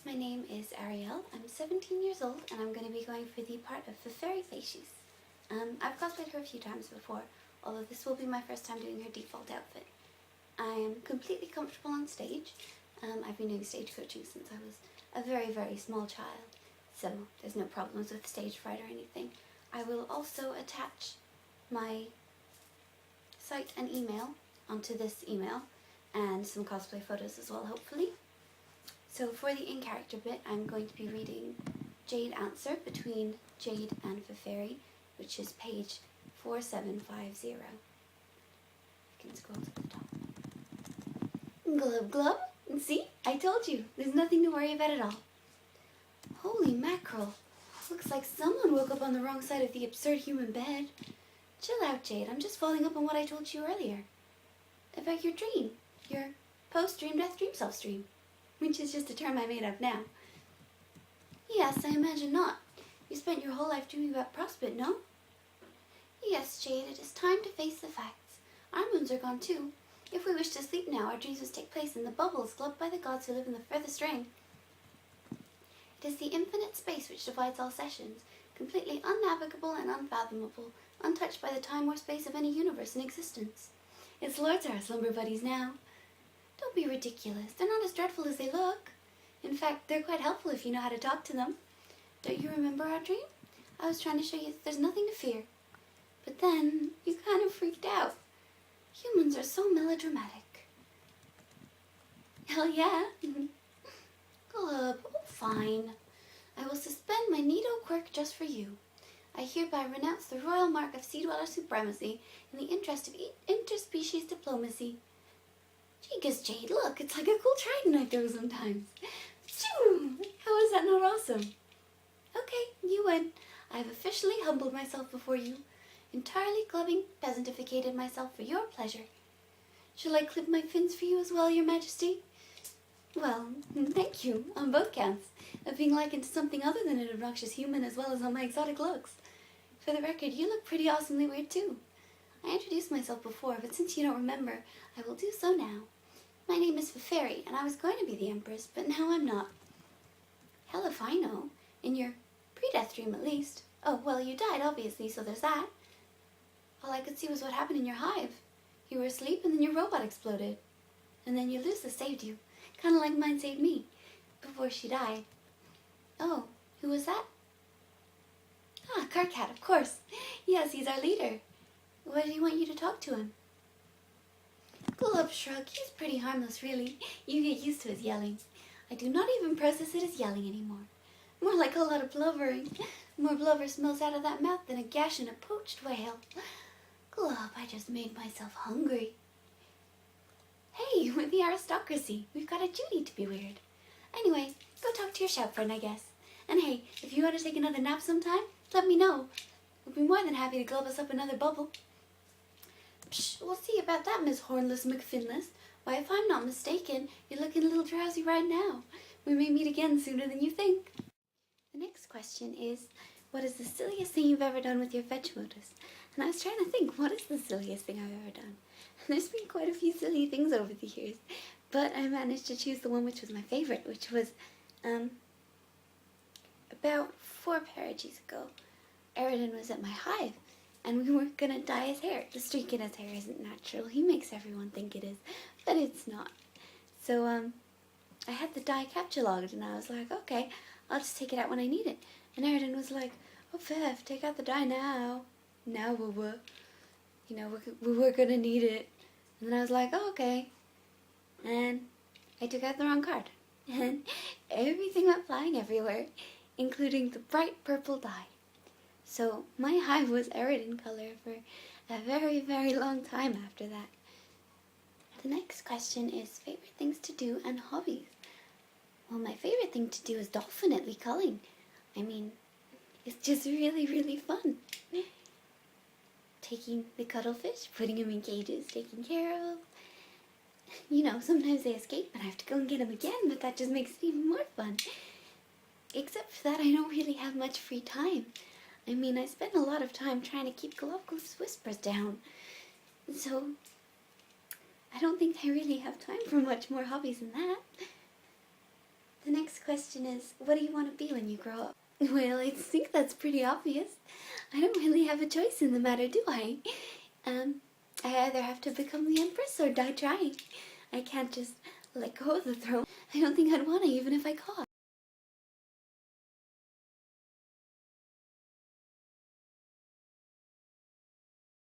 my name is Ariel. I'm 17 years old and I'm going to be going for the part of feferi. I've cosplayed her a few times before, although this will be my first time doing her default outfit. I am completely comfortable on stage. I've been doing stage coaching since I was a very, very small child, so there's no problems with stage fright or anything. I will also attach my site and email onto this email, and some cosplay photos as well, hopefully. So for the in-character bit, I'm going to be reading Jade Answer between Jade and feferi, which is page 4750. I can scroll to the top. Glub glub. See? I told you. There's nothing to worry about at all. Holy mackerel. Looks like someone woke up on the wrong side of the absurd human bed. Chill out, Jade. I'm just following up on what I told you earlier. About your dream. Your post-dream death dream self-stream. Which is just a term I made up now. Yes, I imagine not. You spent your whole life dreaming about Prospect, no? Yes, Jade, it is time to face the facts. Our moons are gone too. If we wish to sleep now, our dreams must take place in the bubbles gloved by the gods who live in the furthest ring. It is the infinite space which divides all sessions, completely unnavigable and unfathomable, untouched by the time or space of any universe in existence. Its lords are our slumber buddies now. Don't be ridiculous. They're not as dreadful as they look. In fact, they're quite helpful if you know how to talk to them. Don't you remember our dream? I was trying to show you that there's nothing to fear. But then, you kind of freaked out. Humans are so melodramatic. Hell yeah. Glub, oh fine. I will suspend my neato quirk just for you. I hereby renounce the royal mark of sea dweller supremacy in the interest of interspecies diplomacy. Jegus, Jade, look, it's like a cool trident I throw sometimes. Phew! How is that not awesome? Okay, you win. I have officially humbled myself before you. Entirely clubbing, peasantificated myself for your pleasure. Shall I clip my fins for you as well, your majesty? Well, thank you, on both counts, of being likened to something other than an obnoxious human as well as on my exotic looks. For the record, you look pretty awesomely weird too. I introduced myself before, but since you don't remember, I will do so now. My name is feferi, and I was going to be the Empress, but now I'm not. Hell if I know. In your pre-death dream, at least. Oh, well, you died, obviously, so there's that. All I could see was what happened in your hive. You were asleep, and then your robot exploded. And then your Lusa saved you, kind of like mine saved me, before she died. Oh, who was that? Ah, Carcat, of course. Yes, he's our leader. Why did he want you to talk to him? Glub shrug. He's pretty harmless, really. You get used to his yelling. I do not even process it as yelling anymore. More like a lot of blubbering. More blubber smells out of that mouth than a gash in a poached whale. Glub, I just made myself hungry. Hey, with the aristocracy, we've got a duty to be weird. Anyway, go talk to your shout friend, I guess. And hey, if you want to take another nap sometime, let me know. We'll be more than happy to glub us up another bubble. Psh, we'll see about that, Miss Hornless McFinless. Why, if I'm not mistaken, you're looking a little drowsy right now. We may meet again sooner than you think. The next question is, what is the silliest thing you've ever done with your fetch modus? And I was trying to think, what is the silliest thing I've ever done? And there's been quite a few silly things over the years, but I managed to choose the one which was my favorite, which was, about 4 parages ago. Eridan was at my hive, and we were gonna dye his hair. The streak in his hair isn't natural. He makes everyone think it is, but it's not. So, I had the dye cataloged, and I was like, okay, I'll just take it out when I need it. And Eridan was like, oh, Fef, take out the dye now. Now we were gonna need it. And then I was like, oh, okay. And I took out the wrong card. And everything went flying everywhere, including the bright purple dye. So my hive was Eridan color for a very, very long time after that. The next question is favorite things to do and hobbies. Well, my favorite thing to do is definitely culling. I mean, it's just really, really fun. Taking the cuttlefish, putting them in cages, taking care of. You know, sometimes they escape and I have to go and get them again, but that just makes it even more fun. Except for that, I don't really have much free time. I mean, I spend a lot of time trying to keep Golovkov's whispers down. So, I don't think I really have time for much more hobbies than that. The next question is, what do you want to be when you grow up? Well, I think that's pretty obvious. I don't really have a choice in the matter, do I? I either have to become the Empress or die trying. I can't just let go of the throne. I don't think I'd want to, even if I could.